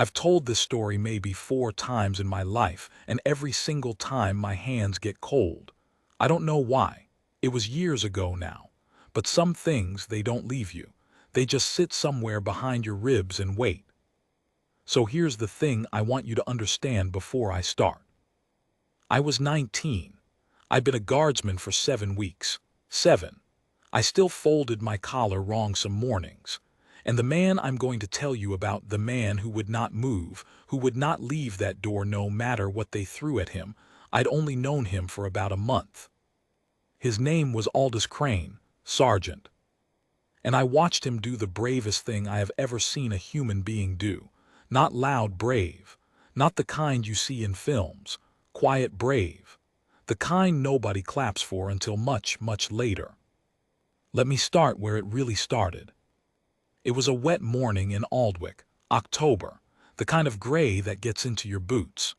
I've told this story maybe 4 times in my life, and every single time my hands get cold. I don't know why. It was years ago now. But some things, they don't leave you. They just sit somewhere behind your ribs and wait. So here's the thing I want you to understand before I start. I was 19. I'd been a guardsman for 7 weeks. 7. I still folded my collar wrong some mornings. And the man I'm going to tell you about, the man who would not move, who would not leave that door no matter what they threw at him, I'd only known him for about a month. His name was Aldous Crane, Sergeant. And I watched him do the bravest thing I have ever seen a human being do. Not loud brave, not the kind you see in films, quiet brave, the kind nobody claps for until much, much later. Let me start where it really started. It was a wet morning in Aldwick, October, the kind of gray that gets into your boots.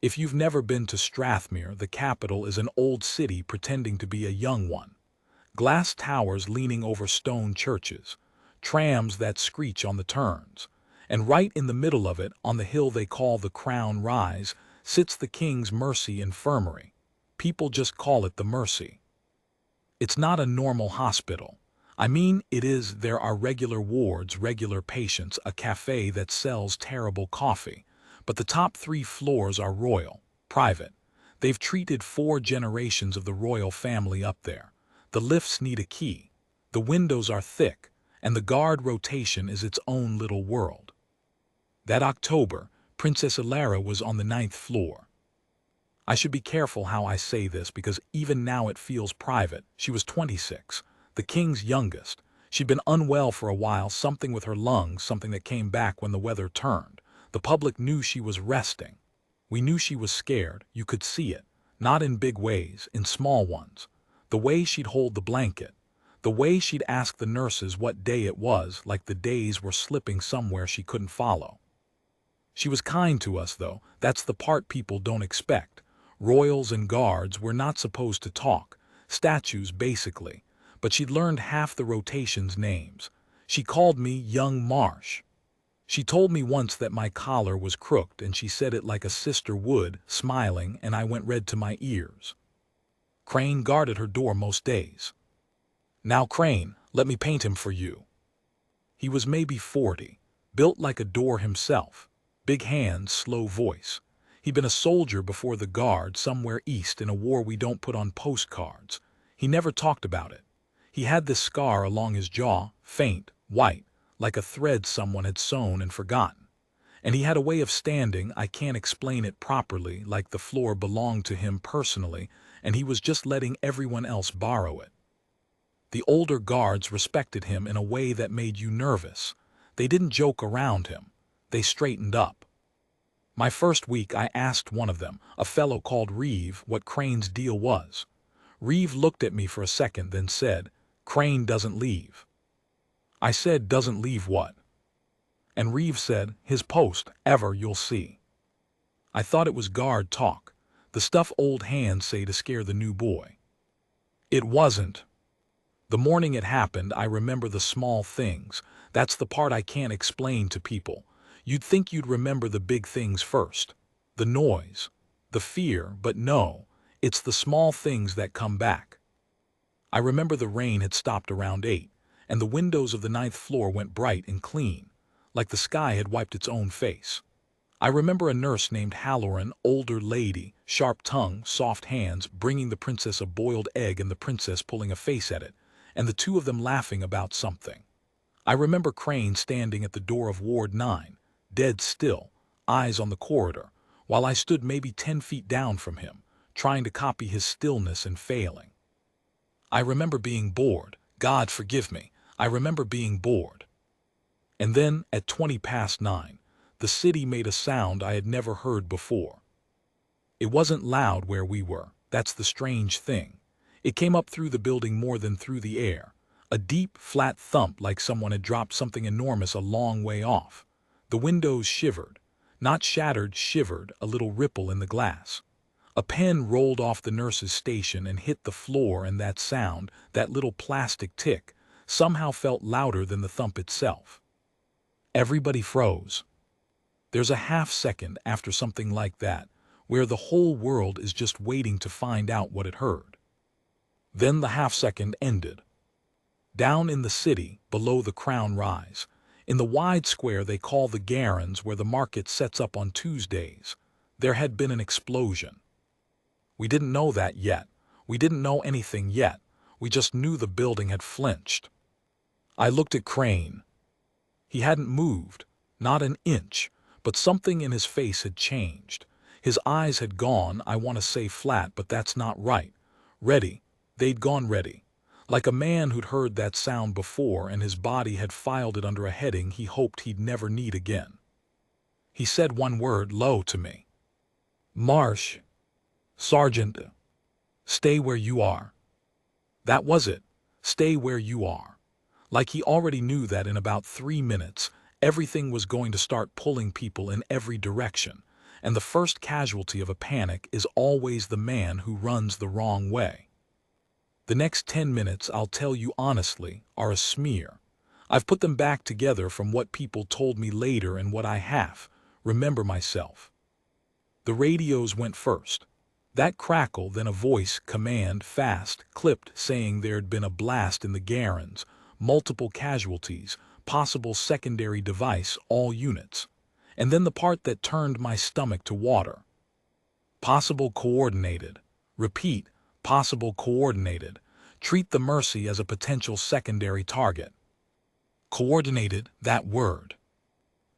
If you've never been to Strathmere, the capital is an old city pretending to be a young one. Glass towers leaning over stone churches, trams that screech on the turns, and right in the middle of it, on the hill they call the Crown Rise, sits the King's Mercy Infirmary. People just call it the Mercy. It's not a normal hospital. I mean, there are regular wards, regular patients, a cafe that sells terrible coffee. But the top 3 floors are royal, private. They've treated 4 generations of the royal family up there. The lifts need a key. The windows are thick, and the guard rotation is its own little world. That October, Princess Elara was on the 9th floor. I should be careful how I say this because even now it feels private. She was 26, the king's youngest. She'd been unwell for a while, something with her lungs, something that came back when the weather turned. The public knew she was resting. We knew she was scared. You could see it. Not in big ways, in small ones. The way she'd hold the blanket. The way she'd ask the nurses what day it was, like the days were slipping somewhere she couldn't follow. She was kind to us, though. That's the part people don't expect. Royals and guards were not supposed to talk. Statues, basically. But she'd learned half the rotation's names. She called me Young Marsh. She told me once that my collar was crooked, and she said it like a sister would, smiling, and I went red to my ears. Crane guarded her door most days. Now Crane, let me paint him for you. He was maybe 40, built like a door himself. Big hands, slow voice. He'd been a soldier before the guard somewhere east in a war we don't put on postcards. He never talked about it. He had this scar along his jaw, faint, white, like a thread someone had sewn and forgotten. And he had a way of standing, I can't explain it properly, like the floor belonged to him personally, and he was just letting everyone else borrow it. The older guards respected him in a way that made you nervous. They didn't joke around him. They straightened up. My first week I asked one of them, a fellow called Reeve, what Crane's deal was. Reeve looked at me for a second, then said, "Crane doesn't leave." I said, "Doesn't leave what?" And Reeve said, "His post, ever, you'll see." I thought it was guard talk, the stuff old hands say to scare the new boy. It wasn't. The morning it happened, I remember the small things. That's the part I can't explain to people. You'd think you'd remember the big things first. The noise, the fear, but no, it's the small things that come back. I remember the rain had stopped around 8, and the windows of the 9th floor went bright and clean, like the sky had wiped its own face. I remember a nurse named Halloran, older lady, sharp tongue, soft hands, bringing the princess a boiled egg and the princess pulling a face at it, and the 2 of them laughing about something. I remember Crane standing at the door of Ward 9, dead still, eyes on the corridor, while I stood maybe 10 feet down from him, trying to copy his stillness and failing. I remember being bored. God forgive me, I remember being bored. And then, at 9:20, the city made a sound I had never heard before. It wasn't loud where we were, that's the strange thing. It came up through the building more than through the air. A deep, flat thump like someone had dropped something enormous a long way off. The windows shivered. Not shattered, shivered, a little ripple in the glass. A pen rolled off the nurse's station and hit the floor, and that sound, that little plastic tick, somehow felt louder than the thump itself. Everybody froze. There's a half second after something like that, where the whole world is just waiting to find out what it heard. Then the half second ended. Down in the city, below the Crown Rise, in the wide square they call the Garens where the market sets up on Tuesdays, there had been an explosion. We didn't know that yet. We didn't know anything yet. We just knew the building had flinched. I looked at Crane. He hadn't moved, not an inch, but something in his face had changed. His eyes had gone, I want to say flat, but that's not right. Ready. They'd gone ready. Like a man who'd heard that sound before and his body had filed it under a heading he hoped he'd never need again. He said one word low to me. Marsh. Sergeant. Stay where you are. That was it. Stay where you are. Like he already knew that in about 3 minutes, everything was going to start pulling people in every direction, and the first casualty of a panic is always the man who runs the wrong way. The next 10 minutes, I'll tell you honestly, are a smear. I've put them back together from what people told me later and what I remember myself. The radios went first. That crackle, then a voice, command, fast, clipped, saying there'd been a blast in the Garens, multiple casualties, possible secondary device, all units. And then the part that turned my stomach to water. Possible coordinated. Repeat, possible coordinated. Treat the Mercy as a potential secondary target. Coordinated, that word.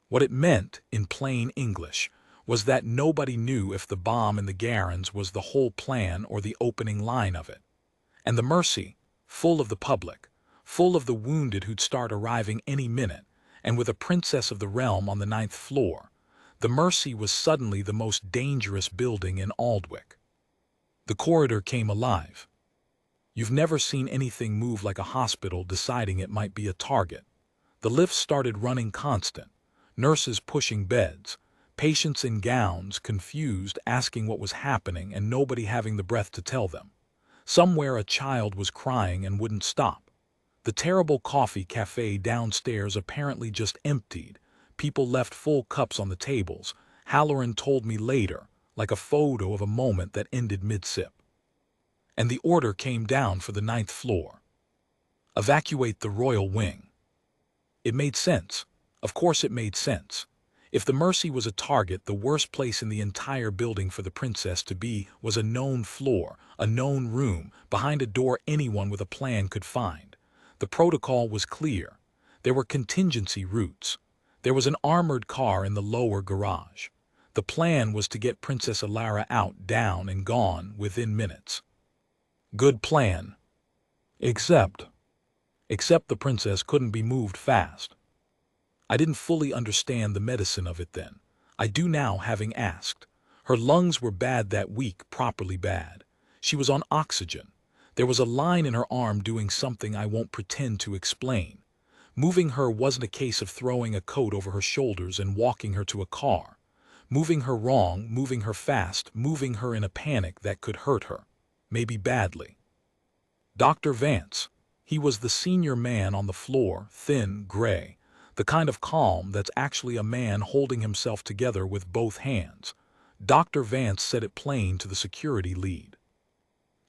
What it meant, in plain English, was that nobody knew if the bomb in the Garens was the whole plan or the opening line of it. And the Mercy, full of the public, full of the wounded who'd start arriving any minute, and with a princess of the realm on the 9th floor, the Mercy was suddenly the most dangerous building in Aldwych. The corridor came alive. You've never seen anything move like a hospital deciding it might be a target. The lifts started running constant, nurses pushing beds, patients in gowns, confused, asking what was happening and nobody having the breath to tell them. Somewhere a child was crying and wouldn't stop. The terrible coffee cafe downstairs apparently just emptied. People left full cups on the tables. Halloran told me later, like a photo of a moment that ended mid-sip. And the order came down for the 9th floor. Evacuate the royal wing. It made sense. Of course it made sense. If the Mercy was a target, the worst place in the entire building for the princess to be was a known floor, a known room, behind a door anyone with a plan could find. The protocol was clear. There were contingency routes. There was an armored car in the lower garage. The plan was to get Princess Elara out, down, and gone within minutes. Good plan. Except the princess couldn't be moved fast. I didn't fully understand the medicine of it then. I do now, having asked. Her lungs were bad that week, properly bad. She was on oxygen. There was a line in her arm doing something I won't pretend to explain. Moving her wasn't a case of throwing a coat over her shoulders and walking her to a car. Moving her wrong, moving her fast, moving her in a panic that could hurt her. Maybe badly. Dr. Vance. He was the senior man on the floor, thin, gray. The kind of calm that's actually a man holding himself together with both hands. Dr. Vance said it plain to the security lead.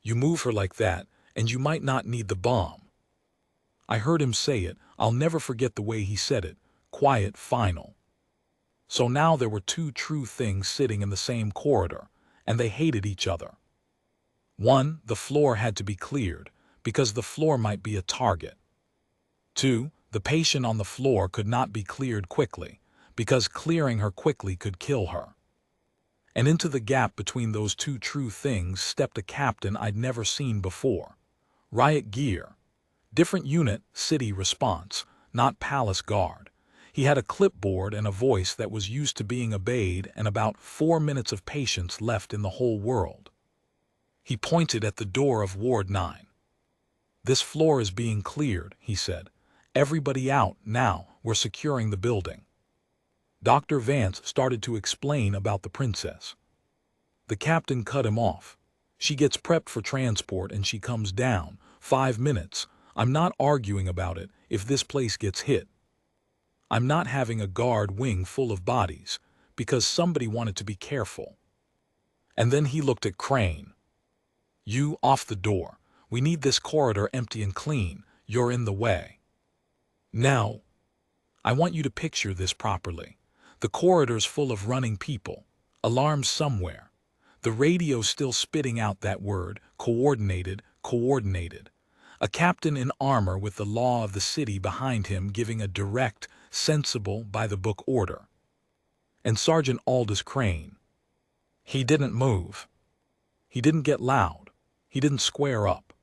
You move her like that, and you might not need the bomb. I heard him say it. I'll never forget the way he said it. Quiet, final. So now there were two true things sitting in the same corridor, and they hated each other. One, the floor had to be cleared, because the floor might be a target. Two, the patient on the floor could not be cleared quickly, because clearing her quickly could kill her. And into the gap between those two true things stepped a captain I'd never seen before. Riot gear. Different unit, city response, not palace guard. He had a clipboard and a voice that was used to being obeyed and about 4 minutes of patience left in the whole world. He pointed at the door of Ward 9. This floor is being cleared, he said. Everybody out, now, we're securing the building. Dr. Vance started to explain about the princess. The captain cut him off. She gets prepped for transport and she comes down. 5 minutes. I'm not arguing about it if this place gets hit. I'm not having a guard wing full of bodies. because somebody wanted to be careful. And then he looked at Crane. "You, off the door. We need this corridor empty and clean. You're in the way." Now, I want you to picture this properly. The corridor's full of running people. Alarms somewhere. The radio still spitting out that word, coordinated, coordinated. A captain in armor with the law of the city behind him giving a direct, sensible, by-the-book order. And Sergeant Aldous Crane. He didn't move. He didn't get loud. He didn't square up.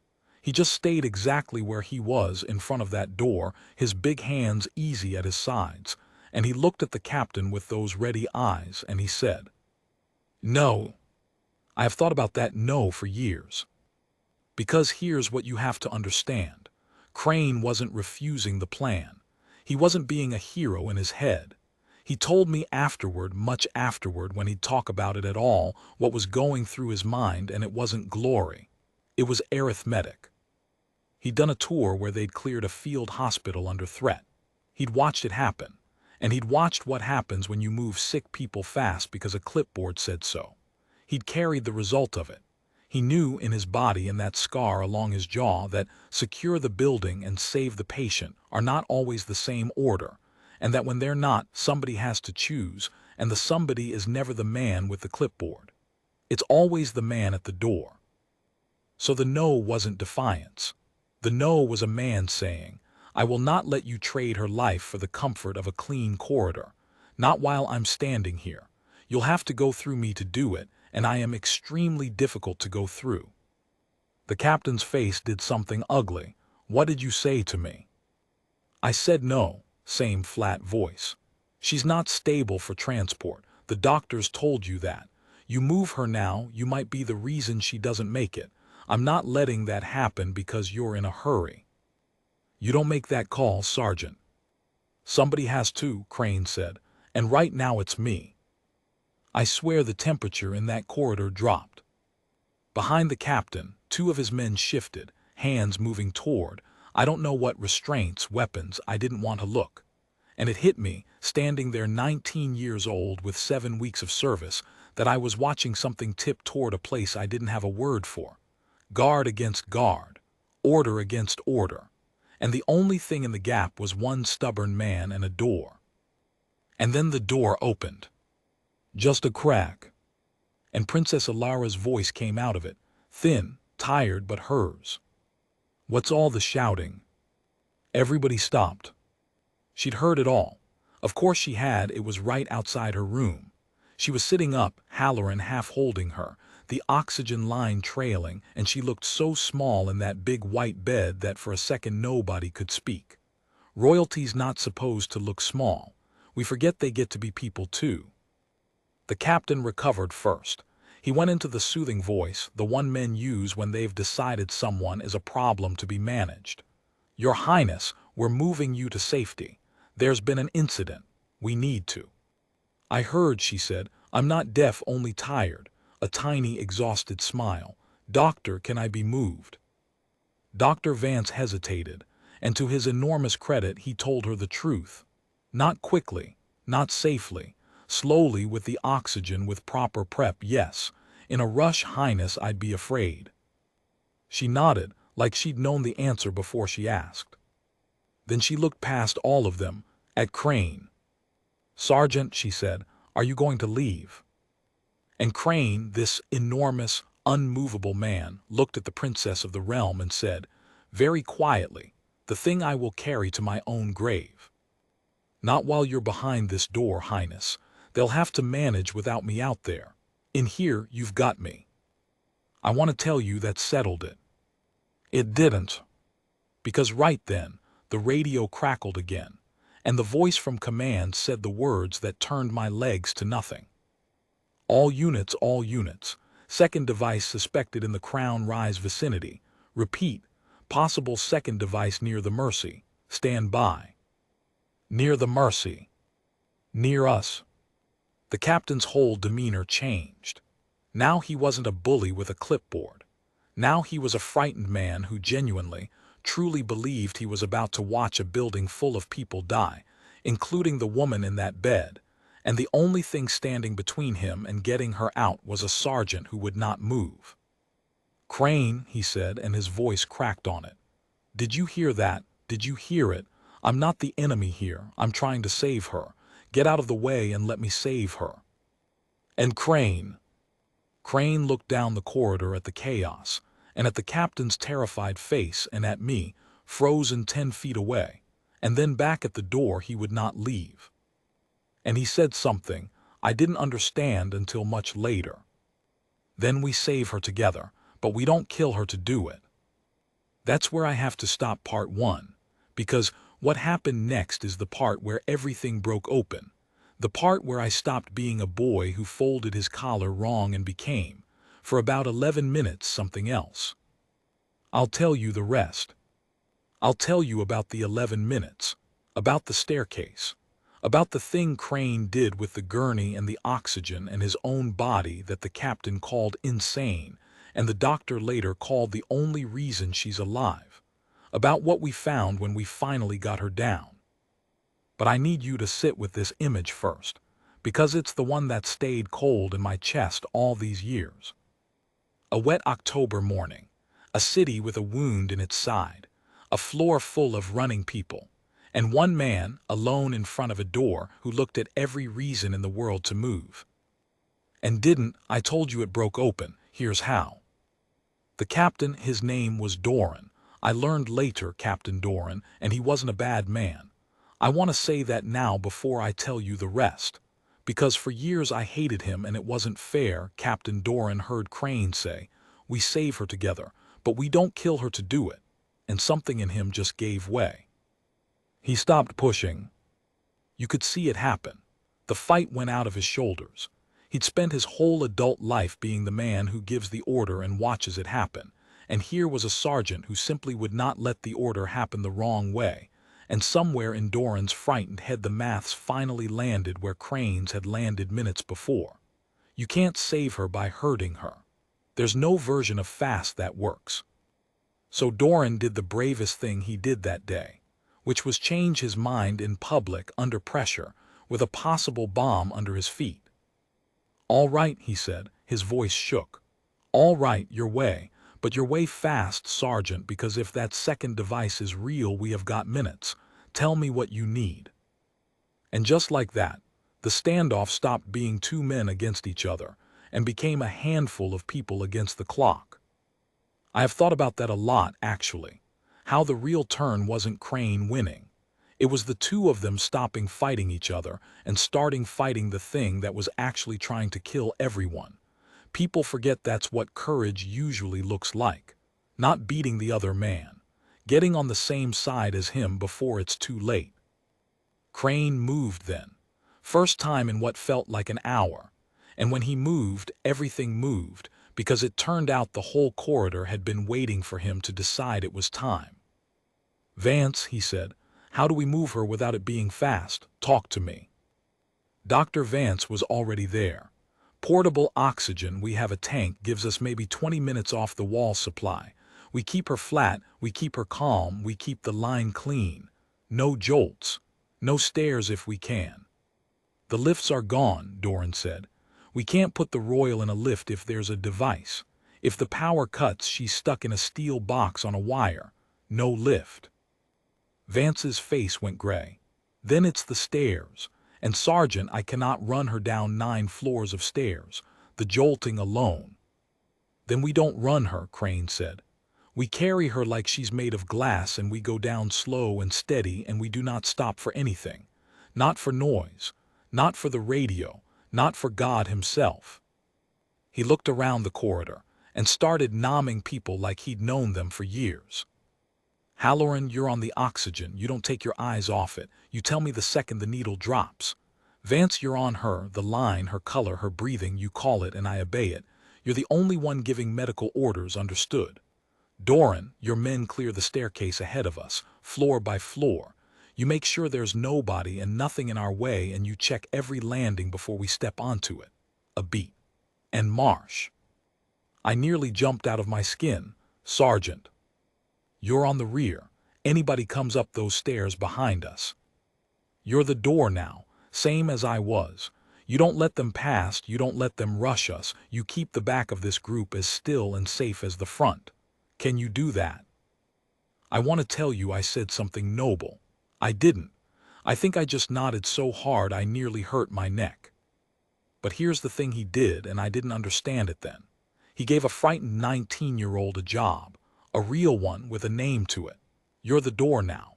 He just stayed exactly where he was in front of that door, his big hands easy at his sides, and he looked at the captain with those ready eyes, and he said, "No. I have thought about that no for years. Because here's what you have to understand. Crane wasn't refusing the plan. He wasn't being a hero in his head. He told me afterward, much afterward, when he'd talk about it at all, what was going through his mind, and it wasn't glory. It was arithmetic. He'd done a tour where they'd cleared a field hospital under threat. He'd watched it happen, and he'd watched what happens when you move sick people fast because a clipboard said so. He'd carried the result of it. He knew in his body and that scar along his jaw that secure the building and save the patient are not always the same order, and that when they're not, somebody has to choose, and the somebody is never the man with the clipboard. It's always the man at the door. So the no wasn't defiance. The no was a man saying, "I will not let you trade her life for the comfort of a clean corridor. Not while I'm standing here. You'll have to go through me to do it, and I am extremely difficult to go through." The captain's face did something ugly. "What did you say to me?" "I said no." Same flat voice. "She's not stable for transport. The doctors told you that. You move her now, you might be the reason she doesn't make it. I'm not letting that happen because you're in a hurry." "You don't make that call, Sergeant." "Somebody has to," Crane said, "and right now it's me." I swear the temperature in that corridor dropped. Behind the captain, two of his men shifted, hands moving toward, I don't know what restraints, weapons, I didn't want to look. And it hit me, standing there 19 years old with 7 weeks of service, that I was watching something tip toward a place I didn't have a word for. Guard against guard, order against order. And the only thing in the gap was one stubborn man and a door. And then the door opened. Just a crack. And Princess Elara's voice came out of it, thin, tired, but hers. "What's all the shouting?" Everybody stopped. She'd heard it all. Of course she had, it was right outside her room. She was sitting up, Halloran half holding her, the oxygen line trailing, and she looked so small in that big white bed that for a second nobody could speak. Royalty's not supposed to look small. We forget they get to be people too. The captain recovered first. He went into the soothing voice, the one men use when they've decided someone is a problem to be managed. "Your Highness, we're moving you to safety. There's been an incident. We need to." "I heard," she said. "I'm not deaf, only tired." A tiny, exhausted smile. "Doctor, can I be moved?" Dr. Vance hesitated, and to his enormous credit he told her the truth. Not quickly, not safely. Slowly, with the oxygen, with proper prep, yes. In a rush, Highness, I'd be afraid. She nodded, like she'd known the answer before she asked. Then she looked past all of them, at Crane. "Sergeant," she said, "are you going to leave?" And Crane, this enormous, unmovable man, looked at the princess of the realm and said, very quietly, "The thing I will carry to my own grave. Not while you're behind this door, Highness. They'll have to manage without me out there. In here, you've got me." I want to tell you that settled it. It didn't. Because right then, the radio crackled again, and the voice from command said the words that turned my legs to nothing. All units. Second device suspected in the Crown Rise vicinity. Repeat, possible second device near the Mercy. Stand by. Near the Mercy. Near us. The captain's whole demeanor changed. Now he wasn't a bully with a clipboard. Now he was a frightened man who genuinely, truly believed he was about to watch a building full of people die, including the woman in that bed, and the only thing standing between him and getting her out was a sergeant who would not move. "Crane," he said, and his voice cracked on it. "Did you hear that? Did you hear it? I'm not the enemy here. I'm trying to save her. Get out of the way and let me save her." And Crane looked down the corridor at the chaos, and at the captain's terrified face, and at me, frozen 10 feet away, and then back at the door he would not leave. And he said something I didn't understand until much later. "Then we save her together, but we don't kill her to do it." That's where I have to stop part 1, because what happened next is the part where everything broke open. The part where I stopped being a boy who folded his collar wrong and became, for about 11 minutes, something else. I'll tell you the rest. I'll tell you about the 11 minutes, about the staircase, about the thing Crane did with the gurney and the oxygen and his own body that the captain called insane, and the doctor later called the only reason she's alive, about what we found when we finally got her down. But I need you to sit with this image first, because it's the one that stayed cold in my chest all these years. A wet October morning, a city with a wound in its side, a floor full of running people, and one man alone in front of a door who looked at every reason in the world to move. And didn't, I told you it broke open, here's how. The captain, his name was Doran. I learned later, Captain Doran, and he wasn't a bad man. I want to say that now before I tell you the rest, because for years I hated him and it wasn't fair. Captain Doran heard Crane say, "We save her together, but we don't kill her to do it," and something in him just gave way. He stopped pushing. You could see it happen. The fight went out of his shoulders. He'd spent his whole adult life being the man who gives the order and watches it happen, and here was a sergeant who simply would not let the order happen the wrong way. And somewhere in Doran's frightened head the maths finally landed where Crane's had landed minutes before. You can't save her by hurting her. There's no version of fast that works. So Doran did the bravest thing he did that day, which was change his mind in public under pressure, with a possible bomb under his feet. "All right," he said, his voice shook. "All right, your way. But your way fast, Sergeant, because if that second device is real, we have got minutes. Tell me what you need." And just like that, the standoff stopped being 2 men against each other and became a handful of people against the clock. I have thought about that a lot, actually. How the real turn wasn't Crane winning. It was the two of them stopping fighting each other and starting fighting the thing that was actually trying to kill everyone. People forget that's what courage usually looks like. Not beating the other man. Getting on the same side as him before it's too late. Crane moved then. First time in what felt like an hour. And when he moved, everything moved, because it turned out the whole corridor had been waiting for him to decide it was time. "Vance," he said, "how do we move her without it being fast? Talk to me." Dr. Vance was already there. "Portable oxygen, we have a tank, gives us maybe 20 minutes off the wall supply. We keep her flat, we keep her calm, we keep the line clean. No jolts. No stairs if we can." "The lifts are gone," Doran said. "We can't put the Royal in a lift if there's a device. If the power cuts, she's stuck in a steel box on a wire. No lift." Vance's face went gray. "Then it's the stairs. And Sergeant, I cannot run her down 9 floors of stairs. The jolting alone." "Then we don't run her," Crane said. "We carry her like she's made of glass, and we go down slow and steady, and we do not stop for anything. Not for noise. Not for the radio. Not for God himself." He looked around the corridor and started nomming people like he'd known them for years. "Halloran, you're on the oxygen. You don't take your eyes off it. You tell me the second the needle drops. Vance, you're on her, the line, her color, her breathing. You call it and I obey it. You're the only one giving medical orders, understood. Doran, your men clear the staircase ahead of us, floor by floor. You make sure there's nobody and nothing in our way, and you check every landing before we step onto it. A beat. And marsh." I nearly jumped out of my skin. "Sergeant. You're on the rear. Anybody comes up those stairs behind us. You're the door now, same as I was. You don't let them past, you don't let them rush us, you keep the back of this group as still and safe as the front. Can you do that? I want to tell you I said something noble. I didn't. I think I just nodded so hard I nearly hurt my neck. But here's the thing he did, and I didn't understand it then. He gave a frightened 19-year-old a job, a real one with a name to it. You're the door now.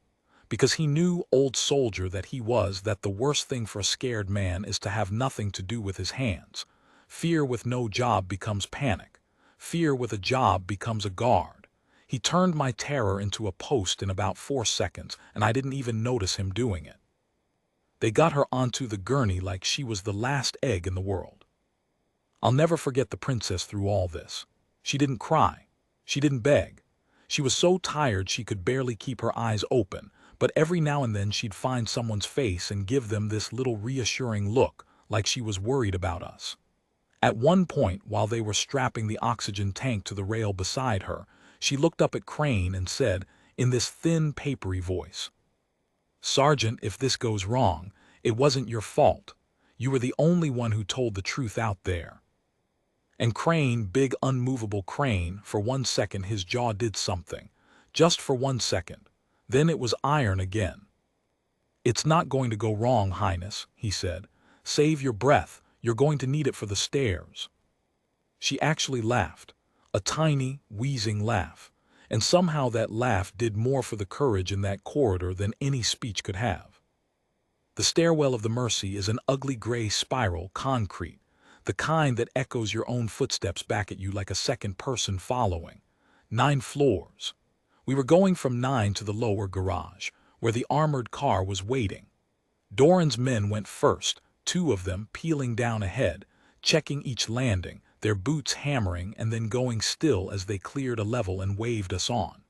Because he knew, old soldier that he was, that the worst thing for a scared man is to have nothing to do with his hands. Fear with no job becomes panic. Fear with a job becomes a guard. He turned my terror into a post in about 4 seconds, and I didn't even notice him doing it. They got her onto the gurney like she was the last egg in the world. I'll never forget the princess through all this. She didn't cry. She didn't beg. She was so tired she could barely keep her eyes open, but every now and then she'd find someone's face and give them this little reassuring look, like she was worried about us. At one point, while they were strapping the oxygen tank to the rail beside her, she looked up at Crane and said, in this thin, papery voice, "Sergeant, if this goes wrong, it wasn't your fault. You were the only one who told the truth out there." And Crane, big unmovable Crane, for 1 second his jaw did something. Just for 1 second. Then it was iron again. "It's not going to go wrong, Highness," he said. "Save your breath, you're going to need it for the stairs." She actually laughed. A tiny, wheezing laugh. And somehow that laugh did more for the courage in that corridor than any speech could have. The stairwell of the Mercy is an ugly gray spiral, concrete. The kind that echoes your own footsteps back at you like a second person following. 9 floors. We were going from 9 to the lower garage, where the armored car was waiting. Doran's men went first, 2 of them peeling down ahead, checking each landing, their boots hammering and then going still as they cleared a level and waved us on.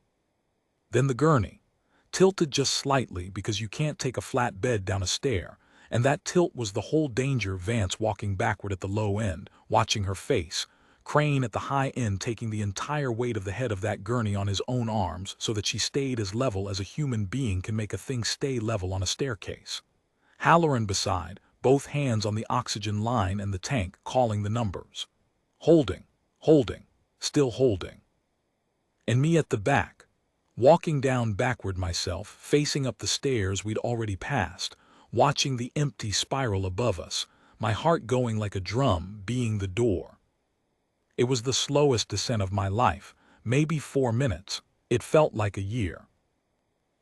Then the gurney, tilted just slightly because you can't take a flat bed down a stair, and that tilt was the whole danger. Vance walking backward at the low end, watching her face, Crane at the high end taking the entire weight of the head of that gurney on his own arms so that she stayed as level as a human being can make a thing stay level on a staircase. Halloran beside, both hands on the oxygen line and the tank, calling the numbers. Holding, holding, still holding. And me at the back, walking down backward myself, facing up the stairs we'd already passed, watching the empty spiral above us, my heart going like a drum, being the door. It was the slowest descent of my life, maybe 4 minutes. It felt like a year.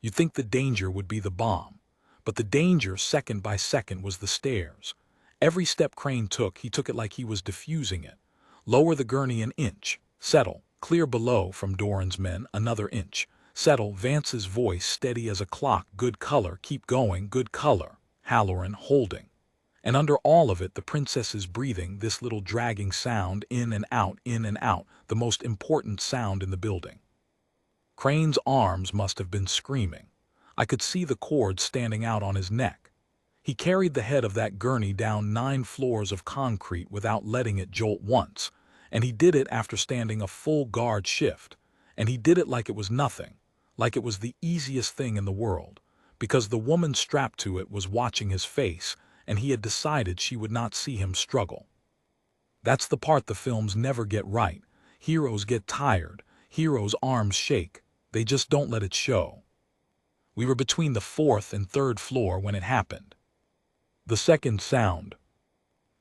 You'd think the danger would be the bomb, but the danger, second by second, was the stairs. Every step Crane took, he took it like he was diffusing it. Lower the gurney an inch, settle, clear below from Doran's men, another inch. Settle, Vance's voice steady as a clock, good color, keep going, good color. Halloran holding. And under all of it, the princess's breathing, this little dragging sound, in and out, the most important sound in the building. Crane's arms must have been screaming. I could see the cords standing out on his neck. He carried the head of that gurney down 9 floors of concrete without letting it jolt once, and he did it after standing a full guard shift, and he did it like it was nothing, like it was the easiest thing in the world, because the woman strapped to it was watching his face, and he had decided she would not see him struggle. That's the part the films never get right. Heroes get tired, heroes' arms shake, they just don't let it show. We were between the 4th and 3rd floor when it happened. The second sound.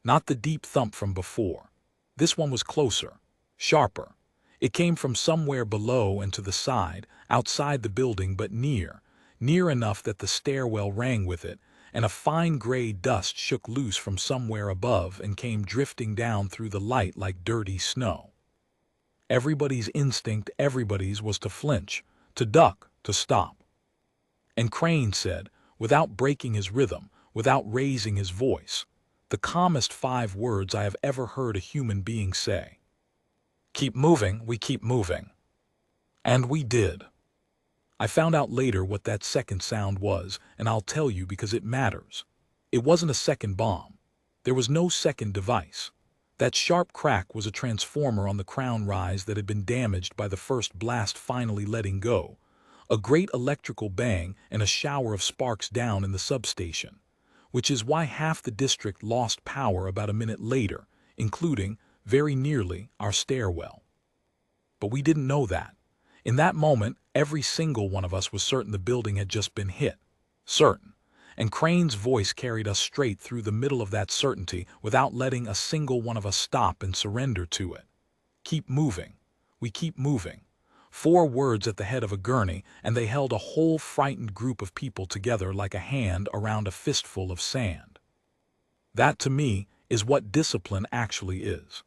Not the deep thump from before. This one was closer, sharper. It came from somewhere below and to the side, outside the building, but near enough that the stairwell rang with it, and a fine gray dust shook loose from somewhere above and came drifting down through the light like dirty snow. Everybody's instinct, everybody's, was to flinch, to duck, to stop. And Crane said, without breaking his rhythm, without raising his voice, the calmest 5 words I have ever heard a human being say. "Keep moving, we keep moving." And we did. I found out later what that second sound was, and I'll tell you because it matters. It wasn't a second bomb. There was no second device. That sharp crack was a transformer on the crown rise that had been damaged by the first blast finally letting go. A great electrical bang and a shower of sparks down in the substation. which is why half the district lost power about a minute later, including, very nearly, our stairwell. But we didn't know that. In that moment, every single one of us was certain the building had just been hit. Certain. And Crane's voice carried us straight through the middle of that certainty without letting a single one of us stop and surrender to it. Keep moving. We keep moving. 4 words at the head of a gurney, and they held a whole frightened group of people together like a hand around a fistful of sand. That, to me, is what discipline actually is.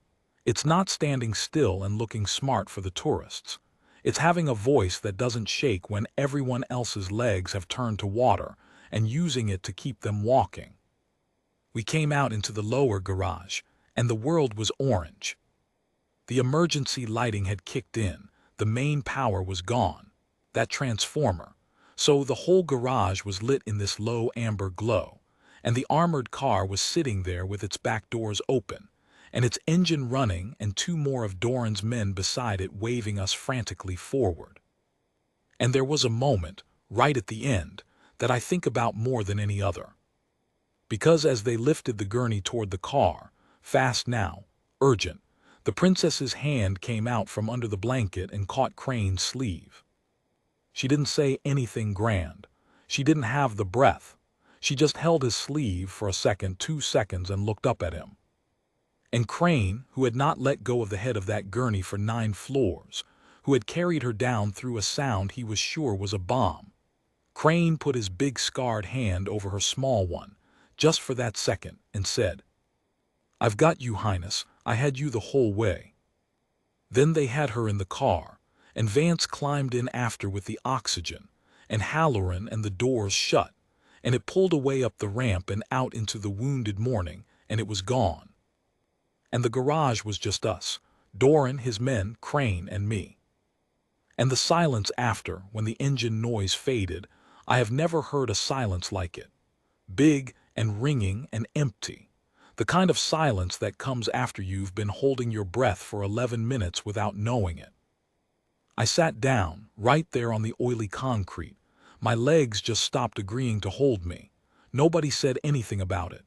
It's not standing still and looking smart for the tourists. It's having a voice that doesn't shake when everyone else's legs have turned to water, and using it to keep them walking. We came out into the lower garage, and the world was orange. The emergency lighting had kicked in, the main power was gone, that transformer, so the whole garage was lit in this low amber glow, and the armored car was sitting there with its back doors open, and its engine running and 2 more of Doran's men beside it waving us frantically forward. And there was a moment, right at the end, that I think about more than any other. Because as they lifted the gurney toward the car, fast now, urgent, the princess's hand came out from under the blanket and caught Crane's sleeve. She didn't say anything grand. She didn't have the breath. She just held his sleeve for a second, 2 seconds, and looked up at him. And Crane, who had not let go of the head of that gurney for 9 floors, who had carried her down through a sound he was sure was a bomb, Crane put his big scarred hand over her small one, just for that second, and said, "I've got you, Highness. I had you the whole way." Then they had her in the car, and Vance climbed in after with the oxygen, and Halloran and the doors shut, and it pulled away up the ramp and out into the wounded morning, and it was gone. And the garage was just us, Doran, his men, Crane, and me. And the silence after, when the engine noise faded, I have never heard a silence like it. Big and ringing and empty. The kind of silence that comes after you've been holding your breath for 11 minutes without knowing it. I sat down, right there on the oily concrete. My legs just stopped agreeing to hold me. Nobody said anything about it.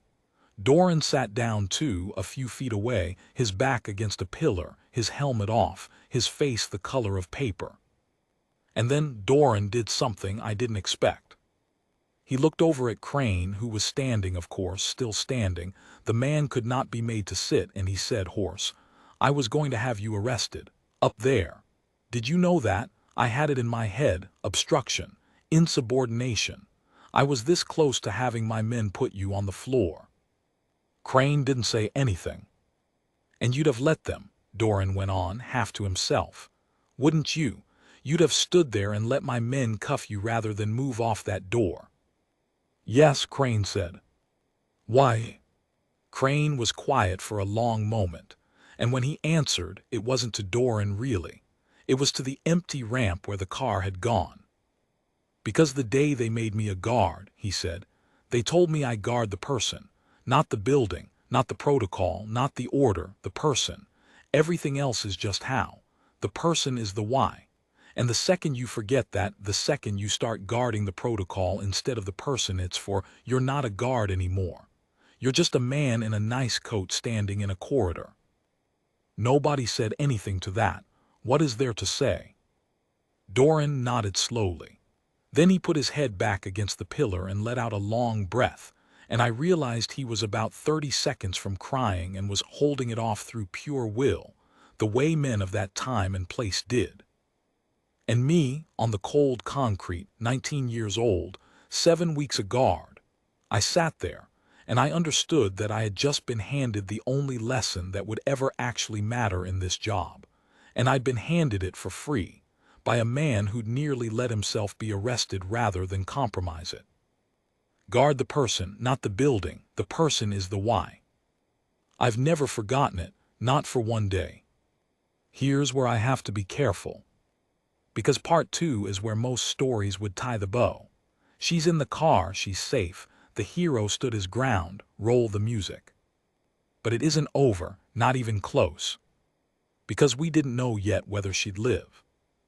Doran sat down too, a few feet away, his back against a pillar, his helmet off, his face the color of paper. And then Doran did something I didn't expect. He looked over at Crane, who was standing, of course, still standing. The man could not be made to sit, and he said hoarse, "I was going to have you arrested. Up there. Did you know that? I had it in my head. Obstruction. Insubordination. I was this close to having my men put you on the floor." Crane didn't say anything. "And you'd have let them," Doran went on, half to himself. "Wouldn't you? You'd have stood there and let my men cuff you rather than move off that door." "Yes," Crane said. "Why?" Crane was quiet for a long moment, and when he answered, it wasn't to Doran really. It was to the empty ramp where the car had gone. "Because the day they made me a guard," he said, "they told me I guard the person. Not the building, not the protocol, not the order, the person. Everything else is just how. The person is the why. And the second you forget that, the second you start guarding the protocol instead of the person it's for, you're not a guard anymore. You're just a man in a nice coat standing in a corridor." Nobody said anything to that. What is there to say? Doran nodded slowly. Then he put his head back against the pillar and let out a long breath, and I realized he was about 30 seconds from crying and was holding it off through pure will, the way men of that time and place did. And me, on the cold concrete, 19 years old, 7 weeks a guard, I sat there, and I understood that I had just been handed the only lesson that would ever actually matter in this job, and I'd been handed it for free, by a man who'd nearly let himself be arrested rather than compromise it. Guard the person, not the building. The person is the why. I've never forgotten it, not for one day. Here's where I have to be careful. Because part 2 is where most stories would tie the bow. She's in the car, she's safe. The hero stood his ground, roll the music. But it isn't over, not even close. Because we didn't know yet whether she'd live.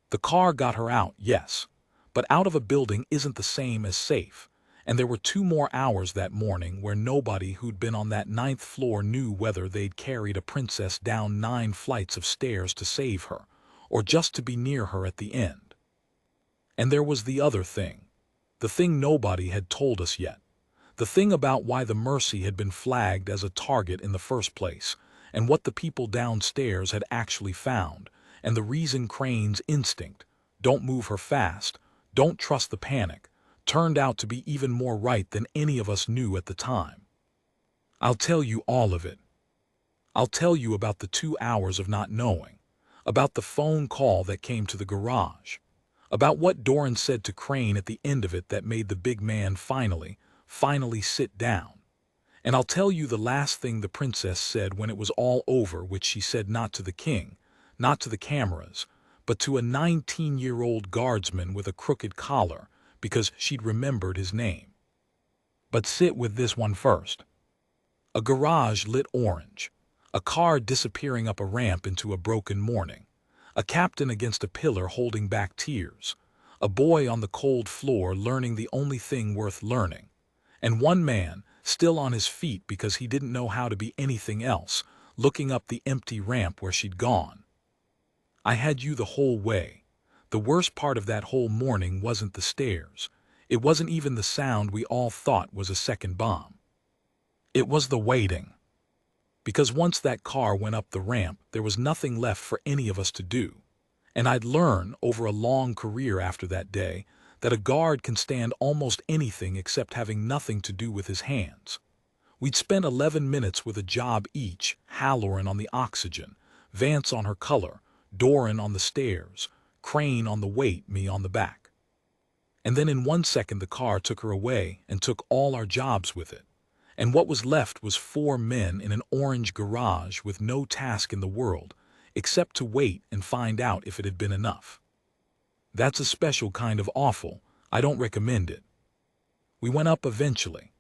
The car got her out, yes. But out of a building isn't the same as safe. And there were 2 more hours that morning where nobody who'd been on that 9th floor knew whether they'd carried a princess down 9 flights of stairs to save her, or just to be near her at the end. And there was the other thing. The thing nobody had told us yet. The thing about why the Mercy had been flagged as a target in the first place, and what the people downstairs had actually found, and the reason Crane's instinct, don't move her fast, don't trust the panic, turned out to be even more right than any of us knew at the time. I'll tell you all of it. I'll tell you about the 2 hours of not knowing, about the phone call that came to the garage, about what Doran said to Crane at the end of it that made the big man finally sit down. And I'll tell you the last thing the princess said when it was all over, which she said not to the king, not to the cameras, but to a 19-year-old guardsman with a crooked collar, because she'd remembered his name. But sit with this one first. A garage lit orange, a car disappearing up a ramp into a broken morning, a captain against a pillar holding back tears, a boy on the cold floor learning the only thing worth learning, and one man, still on his feet because he didn't know how to be anything else, looking up the empty ramp where she'd gone. I had you the whole way. The worst part of that whole morning wasn't the stairs. It wasn't even the sound we all thought was a second bomb. It was the waiting. Because once that car went up the ramp, there was nothing left for any of us to do. And I'd learn, over a long career after that day, that a guard can stand almost anything except having nothing to do with his hands. We'd spent 11 minutes with a job each, Halloran on the oxygen, Vance on her color, Doran on the stairs, Crane on the weight, me on the back. And then in 1 second the car took her away and took all our jobs with it. And what was left was 4 men in an orange garage with no task in the world, except to wait and find out if it had been enough. That's a special kind of awful. I don't recommend it. We went up eventually.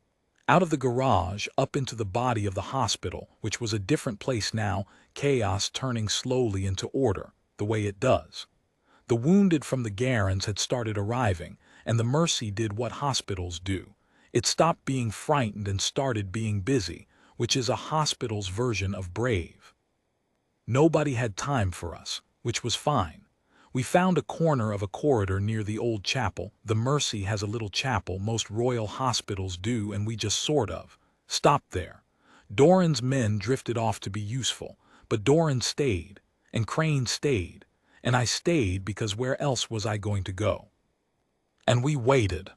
Out of the garage, up into the body of the hospital, which was a different place now, chaos turning slowly into order, the way it does. The wounded from the Garans had started arriving, and the Mercy did what hospitals do. It stopped being frightened and started being busy, which is a hospital's version of brave. Nobody had time for us, which was fine. We found a corner of a corridor near the old chapel. The Mercy has a little chapel, most royal hospitals do, and we just sort of stopped there. Doran's men drifted off to be useful, but Doran stayed, and Crane stayed, and I stayed because where else was I going to go? And we waited.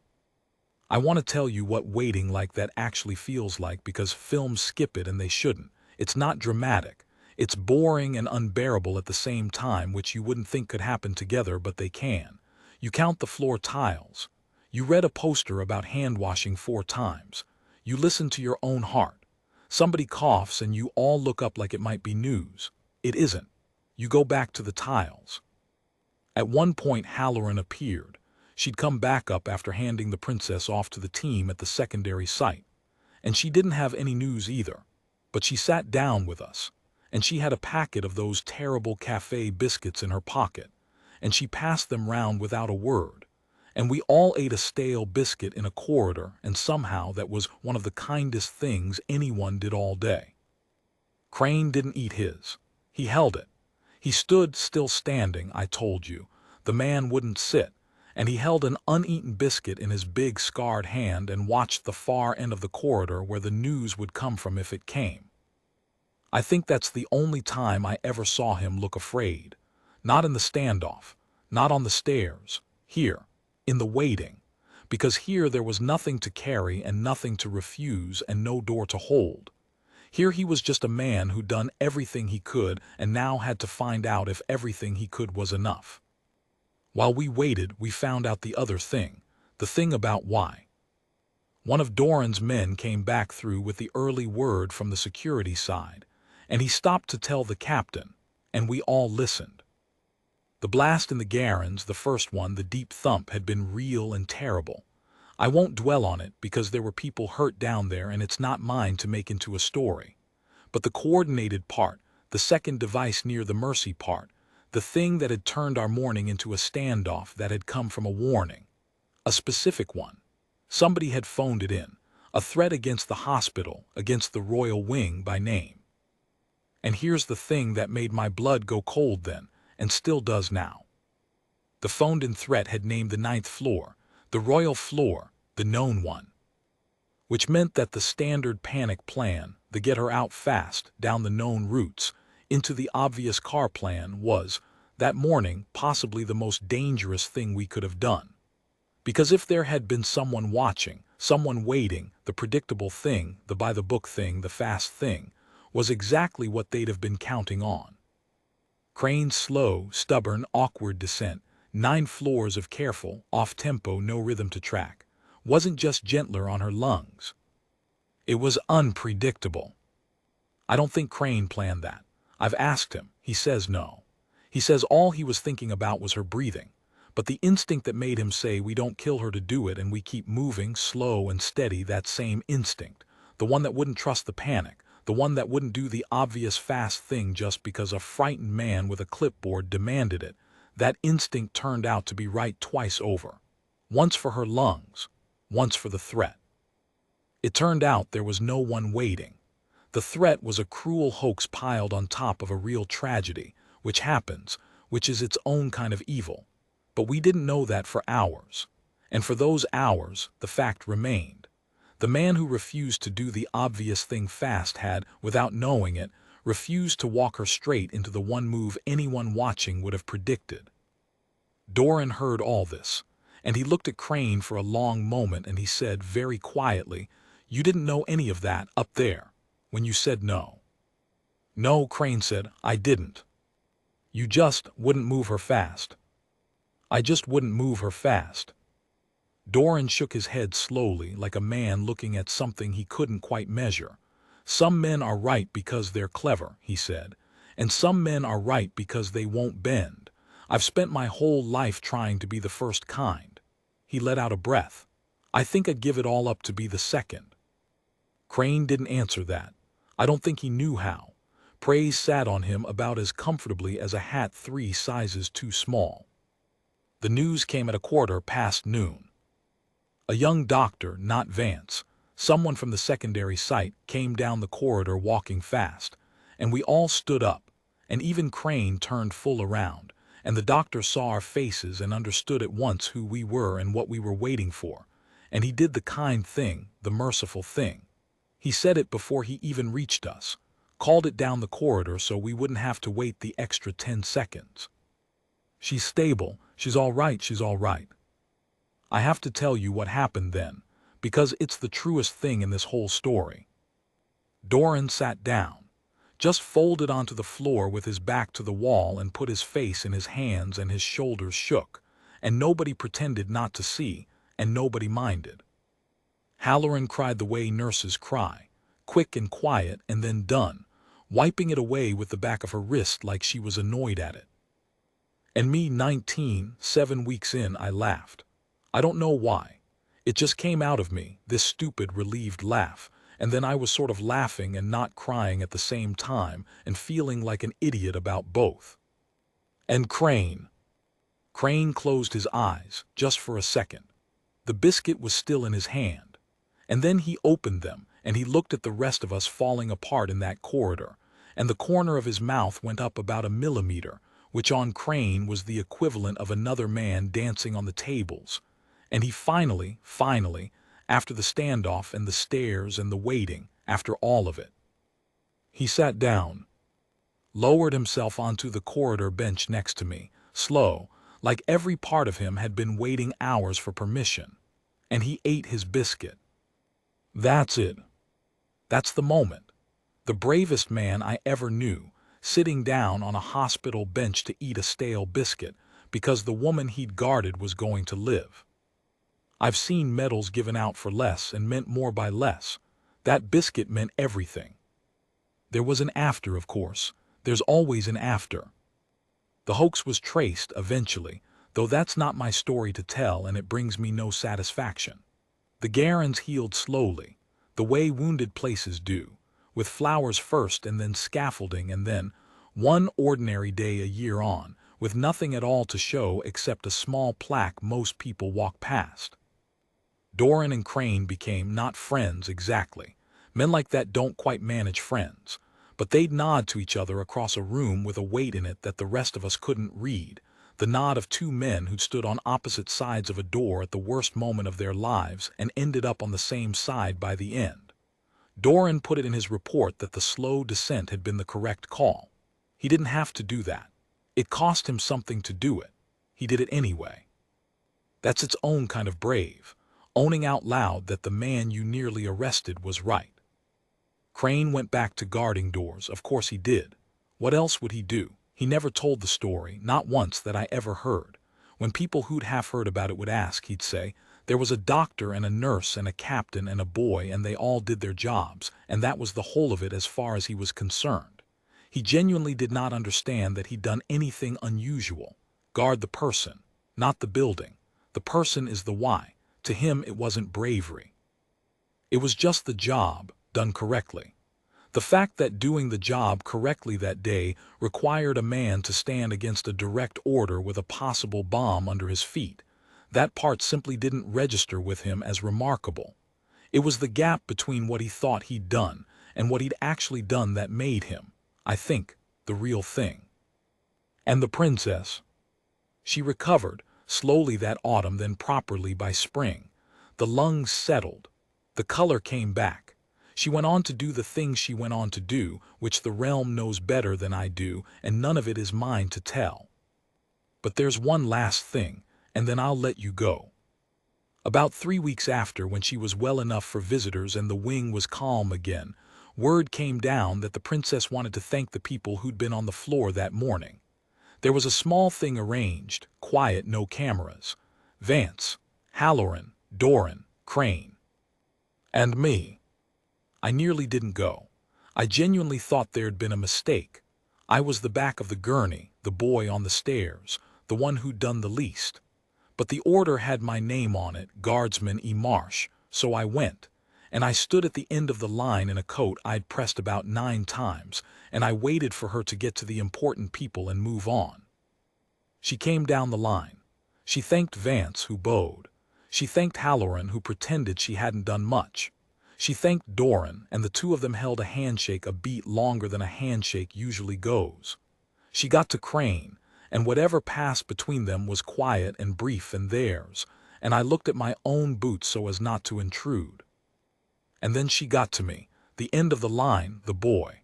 I want to tell you what waiting like that actually feels like, because films skip it and they shouldn't. It's not dramatic. It's boring and unbearable at the same time, which you wouldn't think could happen together, but they can. You count the floor tiles. You read a poster about hand washing 4 times. You listen to your own heart. Somebody coughs and you all look up like it might be news. It isn't. You go back to the tiles. At one point Halloran appeared. She'd come back up after handing the princess off to the team at the secondary site. And she didn't have any news either. But she sat down with us. And she had a packet of those terrible cafe biscuits in her pocket, and she passed them round without a word, and we all ate a stale biscuit in a corridor, and somehow that was one of the kindest things anyone did all day. Crane didn't eat his. He held it. He stood still standing, I told you. The man wouldn't sit, and he held an uneaten biscuit in his big scarred hand and watched the far end of the corridor where the news would come from if it came. I think that's the only time I ever saw him look afraid. Not in the standoff, not on the stairs, here, in the waiting, because here there was nothing to carry and nothing to refuse and no door to hold. Here he was just a man who'd done everything he could and now had to find out if everything he could was enough. While we waited, we found out the other thing, the thing about why. One of Doran's men came back through with the early word from the security side, and he stopped to tell the captain, and we all listened. The blast in the Garans, the first one, the deep thump, had been real and terrible. I won't dwell on it because there were people hurt down there and it's not mine to make into a story. But the coordinated part, the second device near the Mercy part, the thing that had turned our morning into a standoff that had come from a warning, a specific one. Somebody had phoned it in, a threat against the hospital, against the royal wing by name. And here's the thing that made my blood go cold then, and still does now. The phoned-in threat had named the 9th floor, the royal floor, the known one. Which meant that the standard panic plan, the get her out fast, down the known routes, into the obvious car plan was, that morning, possibly the most dangerous thing we could have done. Because if there had been someone watching, someone waiting, the predictable thing, the by-the-book thing, the fast thing, was exactly what they'd have been counting on. Crane's slow, stubborn, awkward descent, 9 floors of careful, off-tempo, no rhythm to track, wasn't just gentler on her lungs. It was unpredictable. I don't think Crane planned that. I've asked him. He says no. He says all he was thinking about was her breathing. But the instinct that made him say we don't kill her to do it and we keep moving, slow and steady, that same instinct, the one that wouldn't trust the panic, the one that wouldn't do the obvious fast thing just because a frightened man with a clipboard demanded it, that instinct turned out to be right twice over. Once for her lungs, once for the threat. It turned out there was no one waiting. The threat was a cruel hoax piled on top of a real tragedy, which happens, which is its own kind of evil. But we didn't know that for hours. And for those hours, the fact remained. The man who refused to do the obvious thing fast had, without knowing it, refused to walk her straight into the one move anyone watching would have predicted. Doran heard all this, and he looked at Crane for a long moment and he said very quietly, "You didn't know any of that up there, when you said no." "No," Crane said, "I didn't. You just wouldn't move her fast." "I just wouldn't move her fast." Doran shook his head slowly, like a man looking at something he couldn't quite measure. "Some men are right because they're clever," he said, "and some men are right because they won't bend. I've spent my whole life trying to be the first kind." He let out a breath. "I think I'd give it all up to be the second." Crane didn't answer that. I don't think he knew how. Praise sat on him about as comfortably as a hat 3 sizes too small. The news came at 1:15. A young doctor, not Vance, someone from the secondary site, came down the corridor walking fast, and we all stood up, and even Crane turned full around, and the doctor saw our faces and understood at once who we were and what we were waiting for, and he did the kind thing, the merciful thing. He said it before he even reached us, called it down the corridor so we wouldn't have to wait the extra 10 seconds. "She's stable, she's all right, she's all right." I have to tell you what happened then, because it's the truest thing in this whole story. Doran sat down, just folded onto the floor with his back to the wall and put his face in his hands and his shoulders shook, and nobody pretended not to see, and nobody minded. Halloran cried the way nurses cry, quick and quiet and then done, wiping it away with the back of her wrist like she was annoyed at it. And me, 19, 7 weeks in, I laughed. I don't know why. It just came out of me, this stupid, relieved laugh, and then I was sort of laughing and not crying at the same time and feeling like an idiot about both. And Crane. Crane closed his eyes, just for a second. The biscuit was still in his hand. And then he opened them, and he looked at the rest of us falling apart in that corridor, and the corner of his mouth went up about a millimeter, which on Crane was the equivalent of another man dancing on the tables. And he finally, after the standoff and the stairs and the waiting, after all of it, he sat down, lowered himself onto the corridor bench next to me, slow, like every part of him had been waiting hours for permission, and he ate his biscuit. That's it. That's the moment. The bravest man I ever knew, sitting down on a hospital bench to eat a stale biscuit because the woman he'd guarded was going to live. I've seen medals given out for less and meant more by less. That biscuit meant everything. There was an after, of course. There's always an after. The hoax was traced eventually, though that's not my story to tell and it brings me no satisfaction. The Garans healed slowly, the way wounded places do, with flowers first and then scaffolding and then, one ordinary day a year on, with nothing at all to show except a small plaque most people walk past. Doran and Crane became not friends exactly. Men like that don't quite manage friends. But they'd nod to each other across a room with a weight in it that the rest of us couldn't read. The nod of two men who'd stood on opposite sides of a door at the worst moment of their lives and ended up on the same side by the end. Doran put it in his report that the slow descent had been the correct call. He didn't have to do that. It cost him something to do it. He did it anyway. That's its own kind of brave, owning out loud that the man you nearly arrested was right. Crane went back to guarding doors, of course he did. What else would he do? He never told the story, not once that I ever heard. When people who'd half heard about it would ask, he'd say, there was a doctor and a nurse and a captain and a boy and they all did their jobs, and that was the whole of it as far as he was concerned. He genuinely did not understand that he'd done anything unusual. Guard the person, not the building. The person is the why. To him it wasn't bravery. It was just the job, done correctly. The fact that doing the job correctly that day required a man to stand against a direct order with a possible bomb under his feet, that part simply didn't register with him as remarkable. It was the gap between what he thought he'd done and what he'd actually done that made him, I think, the real thing. And the princess? She recovered, slowly that autumn, then properly by spring. The lungs settled. The color came back. She went on to do the things she went on to do, which the realm knows better than I do, and none of it is mine to tell. But there's one last thing, and then I'll let you go. About 3 weeks after, when she was well enough for visitors and the wing was calm again, word came down that the princess wanted to thank the people who'd been on the floor that morning. There was a small thing arranged, quiet, no cameras. Vance, Halloran, Doran, Crane. And me. I nearly didn't go. I genuinely thought there'd been a mistake. I was the back of the gurney, the boy on the stairs, the one who'd done the least. But the order had my name on it, Guardsman E. Marsh, so I went. And I stood at the end of the line in a coat I'd pressed about 9 times, and I waited for her to get to the important people and move on. She came down the line. She thanked Vance, who bowed. She thanked Halloran, who pretended she hadn't done much. She thanked Doran, and the two of them held a handshake a beat longer than a handshake usually goes. She got to Crane, and whatever passed between them was quiet and brief in theirs, and I looked at my own boots so as not to intrude. And then she got to me, the end of the line, the boy.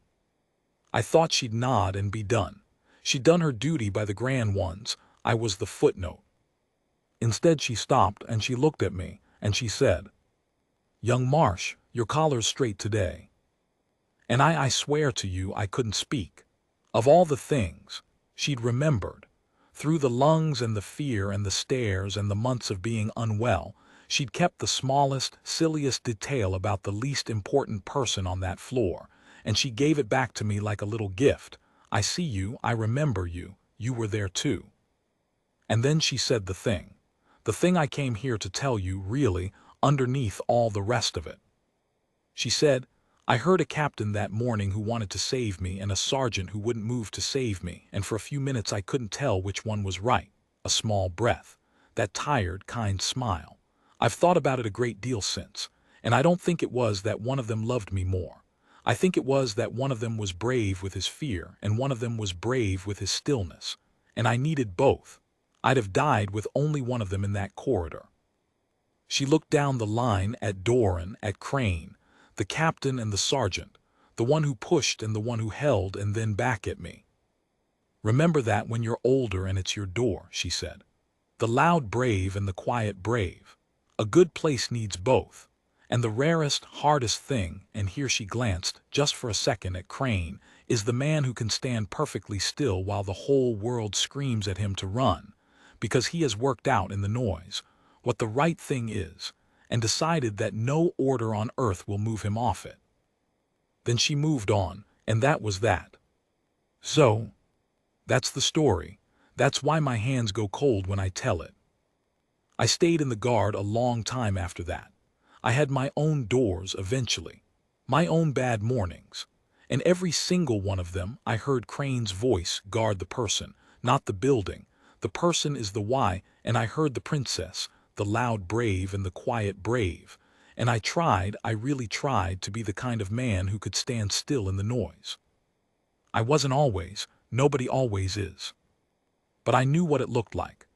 I thought she'd nod and be done. She'd done her duty by the grand ones. I was the footnote. Instead she stopped and she looked at me, and she said, "Young Marsh, your collar's straight today." And I swear to you I couldn't speak. Of all the things she'd remembered, through the lungs and the fear and the stares and the months of being unwell, she'd kept the smallest, silliest detail about the least important person on that floor, and she gave it back to me like a little gift. I see you, I remember you, you were there too. And then she said the thing I came here to tell you, really, underneath all the rest of it. She said, I heard a captain that morning who wanted to save me and a sergeant who wouldn't move to save me, and for a few minutes I couldn't tell which one was right. A small breath. That tired, kind smile. I've thought about it a great deal since, and I don't think it was that one of them loved me more. I think it was that one of them was brave with his fear, and one of them was brave with his stillness. And I needed both. I'd have died with only one of them in that corridor. She looked down the line at Doran, at Crane, the captain and the sergeant, the one who pushed and the one who held, and then back at me. Remember that when you're older and it's your door, she said. The loud brave and the quiet brave. A good place needs both. And the rarest, hardest thing, and here she glanced, just for a second, at Crane, is the man who can stand perfectly still while the whole world screams at him to run, because he has worked out in the noise what the right thing is, and decided that no order on earth will move him off it. Then she moved on, and that was that. So, that's the story. That's why my hands go cold when I tell it. I stayed in the guard a long time after that. I had my own doors eventually, my own bad mornings, and every single one of them I heard Crane's voice guard the person, not the building. The person is the why, and I heard the princess, the loud brave and the quiet brave, and I really tried to be the kind of man who could stand still in the noise. I wasn't always, nobody always is. But I knew what it looked like.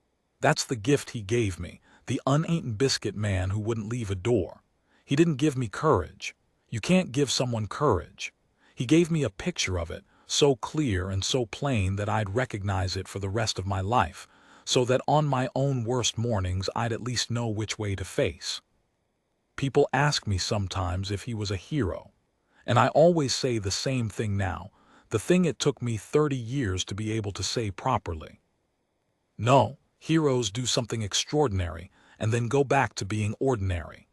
That's the gift he gave me, the uneaten biscuit man who wouldn't leave a door. He didn't give me courage. You can't give someone courage. He gave me a picture of it, so clear and so plain that I'd recognize it for the rest of my life, so that on my own worst mornings I'd at least know which way to face. People ask me sometimes if he was a hero, and I always say the same thing now, the thing it took me 30 years to be able to say properly. No, heroes do something extraordinary and then go back to being ordinary.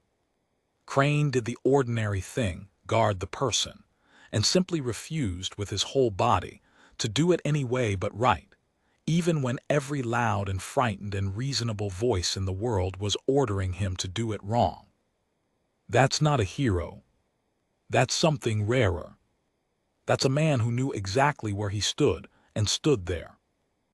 Crane did the ordinary thing, guard the person, and simply refused with his whole body to do it any way but right, even when every loud and frightened and reasonable voice in the world was ordering him to do it wrong. That's not a hero. That's something rarer. That's a man who knew exactly where he stood and stood there.